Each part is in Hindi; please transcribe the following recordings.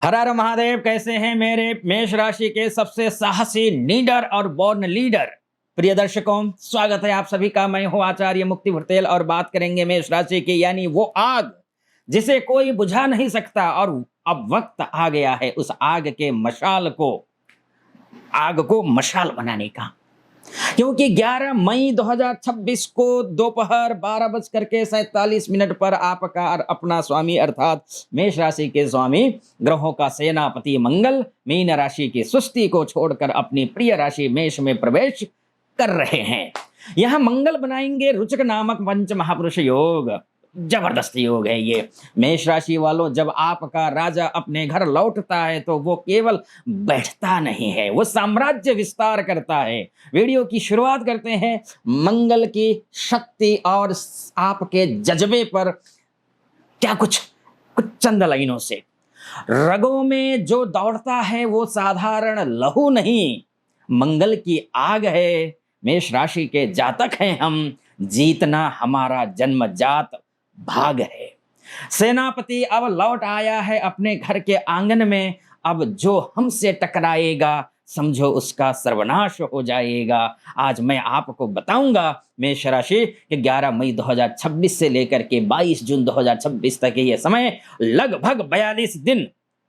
हर हर महादेव। कैसे हैं मेरे मेष राशि के सबसे साहसी लीडर और बॉर्न लीडर प्रिय दर्शकों, स्वागत है आप सभी का। मैं हूं आचार्य मुक्ति भुर्तेल और बात करेंगे मेष राशि की, यानी वो आग जिसे कोई बुझा नहीं सकता। और अब वक्त आ गया है उस आग को मशाल बनाने का। क्योंकि 11 मई 2026 को दोपहर 12:47 पर आपका अपना स्वामी अर्थात मेष राशि के स्वामी, ग्रहों का सेनापति मंगल मीन राशि की सुस्ती को छोड़कर अपनी प्रिय राशि मेष में प्रवेश कर रहे हैं। यह मंगल बनाएंगे रुचक नामक पंच महापुरुष योग। जबरदस्त योग है ये। मेष राशि वालों, जब आपका राजा अपने घर लौटता है तो वो केवल बैठता नहीं है, वो साम्राज्य विस्तार करता है। वीडियो की शुरुआत करते हैं मंगल की शक्ति और आपके जज्बे पर क्या कुछ चंद लाइनों से। रगों में जो दौड़ता है वो साधारण लहू नहीं, मंगल की आग है। मेष राशि के जातक हैं हम, जीतना हमारा जन्मजात भाग है। सेनापति अब लौट आया है अपने घर के आंगन में। अब जो हमसे टकराएगा समझो उसका सर्वनाश हो जाएगा। आज मैं आपको बताऊंगा मेष राशि के 11 मई 2026 से लेकर के 22 जून 2026 तक ये समय, लगभग 42 दिन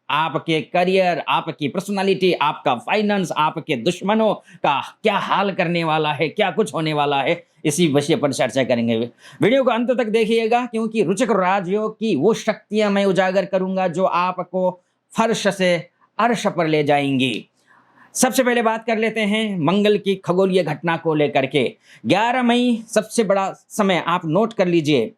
आपके करियर, आपकी पर्सनालिटी, आपका फाइनेंस, आपके दुश्मनों का क्या हाल करने वाला है, क्या कुछ होने वाला है, इसी विषय पर चर्चा करेंगे। वीडियो को अंत तक देखिएगा, क्योंकि रुचक राजयोग की वो शक्तियां मैं उजागर करूंगा जो आपको फर्श से अर्श पर ले जाएंगी। सबसे पहले बात कर लेते हैं मंगल की खगोलीय घटना को लेकर के। 11 मई सबसे बड़ा समय आप नोट कर लीजिए।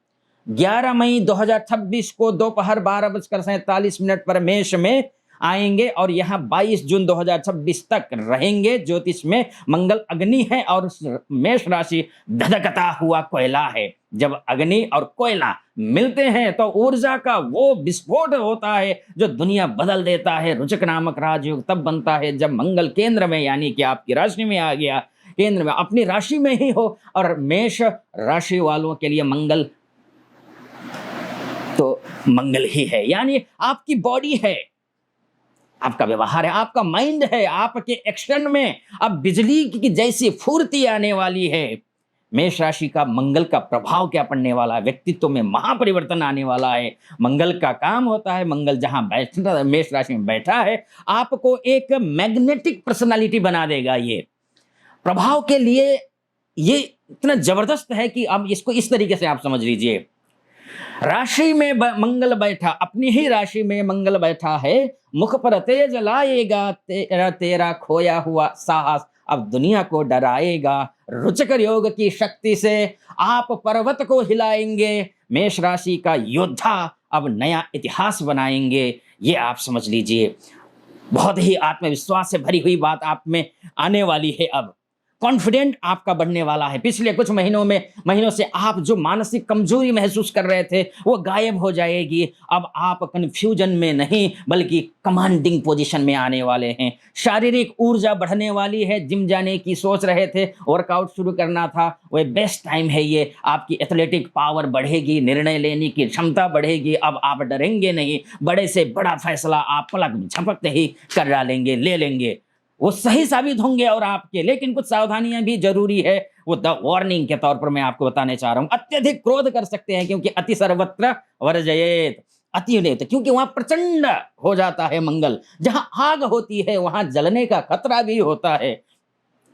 11 मई 2026 को दोपहर 12:47 पर मेष में आएंगे और यहाँ 22 जून 2026 तक रहेंगे। ज्योतिष में मंगल अग्नि है और मेष राशि धधकता हुआ कोयला है। जब अग्नि और कोयला मिलते हैं तो ऊर्जा का वो विस्फोट होता है जो दुनिया बदल देता है। रुचक नामक राजयोग तब बनता है जब मंगल केंद्र में, यानी कि आपकी राशि में आ गया, केंद्र में, अपनी राशि में ही हो। और मेष राशि वालों के लिए मंगल तो मंगल ही है, यानी आपकी बॉडी है, आपका व्यवहार है, आपका माइंड है, आपके एक्शन में अब बिजली की जैसी फुर्ती आने वाली है। मेष राशि का मंगल का प्रभाव क्या पड़ने वाला है, व्यक्तित्व में महापरिवर्तन आने वाला है। मंगल का काम होता है, मंगल जहां बैठा, मेष राशि में बैठा है, आपको एक मैग्नेटिक पर्सनालिटी बना देगा। ये प्रभाव के लिए ये इतना जबरदस्त है कि अब इसको इस तरीके से आप समझ लीजिए। राशि में मंगल बैठा, अपनी ही राशि में मंगल बैठा है, मुख पर तेज लाएगा तेरा तेरा खोया हुआ साहस, अब दुनिया को डराएगा। रुचक योग की शक्ति से आप पर्वत को हिलाएंगे। मेष राशि का योद्धा अब नया इतिहास बनाएंगे, ये आप समझ लीजिए। बहुत ही आत्मविश्वास से भरी हुई बात आप में आने वाली है। अब कॉन्फिडेंट आपका बढ़ने वाला है। पिछले कुछ महीनों से आप जो मानसिक कमजोरी महसूस कर रहे थे वो गायब हो जाएगी। अब आप कंफ्यूजन में नहीं बल्कि कमांडिंग पोजीशन में आने वाले हैं। शारीरिक ऊर्जा बढ़ने वाली है। जिम जाने की सोच रहे थे, वर्कआउट शुरू करना था, वो बेस्ट टाइम है ये। आपकी एथलेटिक पावर बढ़ेगी, निर्णय लेने की क्षमता बढ़ेगी। अब आप डरेंगे नहीं, बड़े से बड़ा फैसला आप पलक झपकते ही कर डालेंगे, ले लेंगे, वो सही साबित होंगे और आपके। लेकिन कुछ सावधानियां भी जरूरी है, वो द वार्निंग के तौर पर मैं आपको बताने चाह रहा हूं। अत्यधिक क्रोध कर सकते हैं, क्योंकि अति सर्वत्र वर्जयेत, अति नहीं, क्योंकि वहां प्रचंड हो जाता है मंगल। जहां आग होती है वहां जलने का खतरा भी होता है।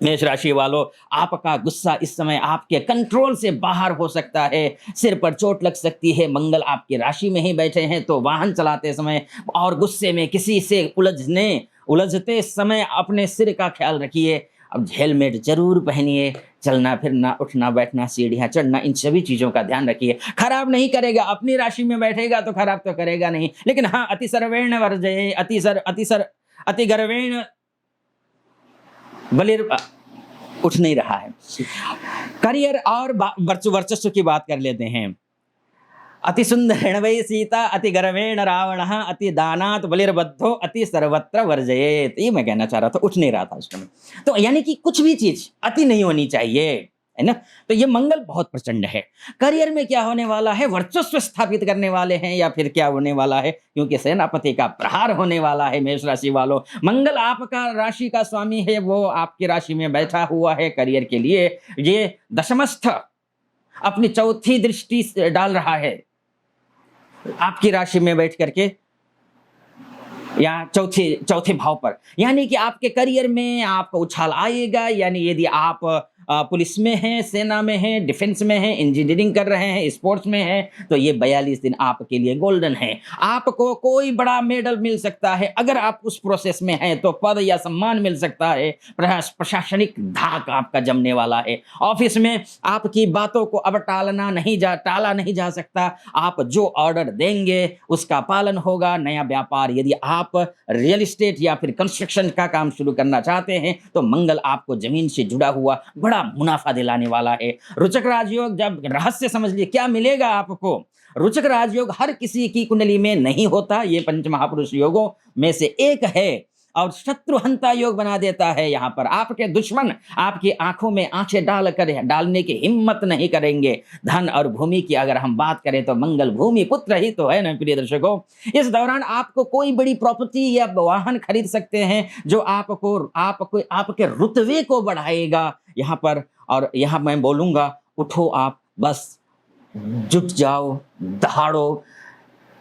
मेष राशि वालों, आपका गुस्सा इस समय आपके कंट्रोल से बाहर हो सकता है। सिर पर चोट लग सकती है। मंगल आपकी राशि में ही बैठे हैं तो वाहन चलाते समय और गुस्से में किसी से उलझते समय अपने सिर का ख्याल रखिए। अब हेलमेट जरूर पहनिए। चलना फिरना, उठना बैठना, सीढ़ियां चढ़ना, इन सभी चीजों का ध्यान रखिए। खराब नहीं करेगा, अपनी राशि में बैठेगा तो खराब तो करेगा नहीं। लेकिन हाँ, अति सर्वेण वर्जये, अति गर्वेण बलिर उठ नहीं रहा है। करियर और वर्चस्व की बात कर लेते हैं। अति सुंदरेण वै सीता, अति गर्वेण रावणः, अति दानात् बलिर्बद्धो, अति सर्वत्र वर्जयेत। ये मैं कहना चाह रहा था, उठ नहीं रहा था उस समय। तो यानी कि कुछ भी चीज अति नहीं होनी चाहिए। है ना? तो ये मंगल बहुत प्रचंड है। करियर में क्या होने वाला है? वर्चस्व स्थापित करने वाले हैं या फिर क्या होने वाला है? क्योंकि सेनापति का प्रहार होने वाला है मेष राशि वालों। मंगल आपका राशि का स्वामी है, वो आपकी राशि में बैठा हुआ है करियर के लिए। ये दशमस्थ अपनी चौथी दृष्टि से डाल रहा है आपकी राशि में बैठ करके, या चौथे चौथे भाव पर, यानी कि आपके करियर में आपका उछाल आएगा। यानी यदि आप पुलिस में हैं, सेना में हैं, डिफेंस में हैं, इंजीनियरिंग कर रहे हैं, स्पोर्ट्स में हैं, तो ये 42 दिन आपके लिए गोल्डन है। आपको कोई बड़ा मेडल मिल सकता है अगर आप उस प्रोसेस में हैं, तो पद या सम्मान मिल सकता है। प्रशासनिक धाक आपका जमने वाला है। ऑफिस में आपकी बातों को अब टाला नहीं जा सकता। आप जो ऑर्डर देंगे उसका पालन होगा। नया व्यापार, यदि आप रियल एस्टेट या फिर कंस्ट्रक्शन का काम शुरू करना चाहते हैं, तो मंगल आपको जमीन से जुड़ा हुआ बड़ा मुनाफा दिलाने वाला है। रुचक राजयोग, जब रहस्य समझ लिए क्या मिलेगा आपको। रुचक राजयोग हर किसी की कुंडली में नहीं होता, ये पंच महापुरुष योगों में से एक है, और शत्रुहंता योग बना देता है। यहाँ पर आपके दुश्मन आपकी आंखों में आंखें डालने की हिम्मत नहीं करेंगे। धन और भूमि की अगर हम बात करें तो मंगल भूमि पुत्र ही तो है ना प्रिय दर्शकों। इस दौरान आपको कोई बड़ी प्रॉपर्टी या वाहन खरीद सकते हैं जो आपको आपके रुतबे को बढ़ाएगा यहाँ पर। और यहाँ मैं बोलूंगा, उठो आप, बस जुट जाओ, दहाड़ो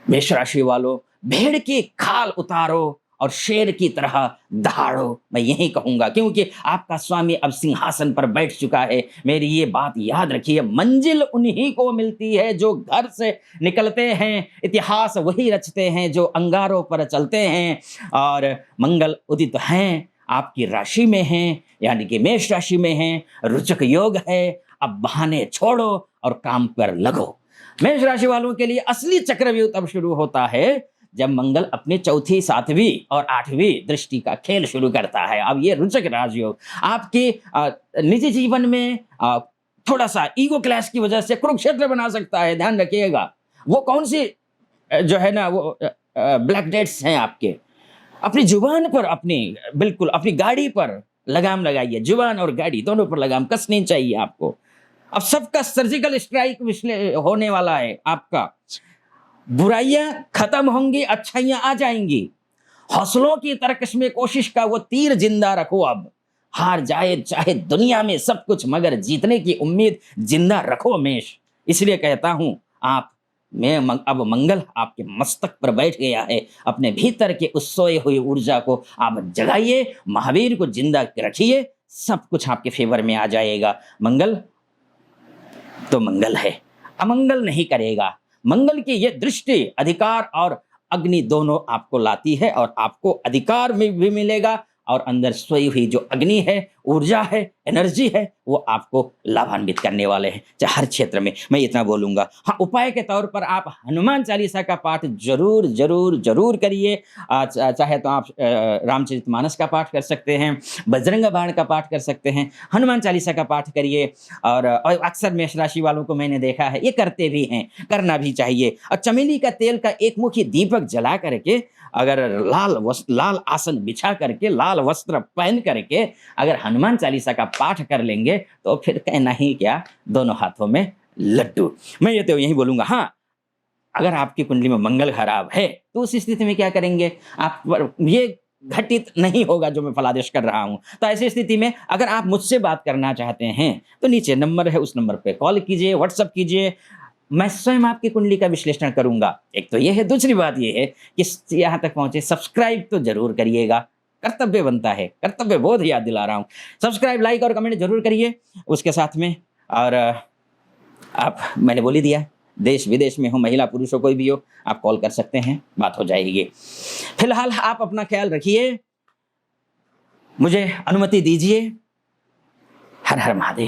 मेष राशि वालों, भेड़ की खाल उतारो और शेर की तरह दहाड़ो, मैं यही कहूंगा, क्योंकि आपका स्वामी अब सिंहासन पर बैठ चुका है। मेरी ये बात याद रखिए, मंजिल उन्हीं को मिलती है जो घर से निकलते हैं, इतिहास वही रचते हैं जो अंगारों पर चलते हैं। और मंगल उदित हैं, आपकी राशि में हैं, यानी कि मेष राशि में हैं, रुचक योग है। अब बहाने छोड़ो और काम पर लगो। मेष राशि वालों के लिए असली चक्रव्यूह तब शुरू होता है जब मंगल अपने चौथी, सातवीं और आठवीं दृष्टि का खेल शुरू करता है। अब ये रुचक राजयोग आपके निजी जीवन में थोड़ा सा ईगो क्लैश की वजह से कुरुक्षेत्र बना सकता है, ध्यान रखिएगा। वो कौन सी जो है ना, वो ब्लैक डेट्स हैं आपके। अपनी जुबान पर, बिल्कुल अपनी गाड़ी पर लगाम लगाइए। जुबान और गाड़ी दोनों पर लगाम कसनी चाहिए आपको। अब सबका सर्जिकल स्ट्राइक होने वाला है आपका। बुराइयां खत्म होंगी, अच्छाइयां आ जाएंगी। हौसलों की तरकश में कोशिश का वो तीर जिंदा रखो। अब हार जाए चाहे दुनिया में सब कुछ, मगर जीतने की उम्मीद जिंदा रखो मेष। इसलिए कहता हूं, अब मंगल आपके मस्तक पर बैठ गया है। अपने भीतर के उस सोए हुई ऊर्जा को आप जगाइए, महावीर को जिंदा रखिए, सब कुछ आपके फेवर में आ जाएगा। मंगल तो मंगल है, अमंगल नहीं करेगा। मंगल की यह दृष्टि अधिकार और अग्नि दोनों आपको लाती है, और आपको अधिकार में भी मिलेगा, और अंदर सोई हुई जो अग्नि है, ऊर्जा है, एनर्जी है, वो आपको लाभान्वित करने वाले हैं, चाहे हर क्षेत्र में। मैं इतना बोलूंगा। हाँ, उपाय के तौर पर आप हनुमान चालीसा का पाठ जरूर जरूर जरूर करिए। चाहे तो आप रामचरितमानस का पाठ कर सकते हैं, बजरंग बाण का पाठ कर सकते हैं, हनुमान चालीसा का पाठ करिए। और अक्सर मेष राशि वालों को मैंने देखा है, ये करते भी हैं, करना भी चाहिए। और चमेली का तेल का एक मुखी दीपक जला करके, अगर लाल आसन बिछा करके, लाल वस्त्र पहन करके अगर हनुमान चालीसा का पाठ कर लेंगे, तो फिर कहना ही क्या, दोनों हाथों में लड्डू। मैं ये तो यही बोलूंगा। हाँ, अगर आपकी कुंडली में मंगल खराब है तो उस स्थिति में क्या करेंगे आप, ये घटित नहीं होगा जो मैं फलादेश कर रहा हूं। तो ऐसी स्थिति में अगर आप मुझसे बात करना चाहते हैं तो नीचे नंबर है, उस नंबर पे कॉल कीजिए, व्हाट्सएप कीजिए। मैं स्वयं आपकी कुंडली का विश्लेषण करूंगा। एक तो यह है, दूसरी बात यह है कि यहाँ तक पहुंचे सब्सक्राइब तो जरूर करिएगा, कर्तव्य बनता है, कर्तव्य बोध याद दिला रहा हूँ। सब्सक्राइब, लाइक और कमेंट जरूर करिए उसके साथ में। और आप, मैंने बोल ही दिया, देश विदेश में हो, महिला पुरुष हो, कोई भी हो, आप कॉल कर सकते हैं, बात हो जाएगी। फिलहाल आप अपना ख्याल रखिए, मुझे अनुमति दीजिए। हर हर महादेव।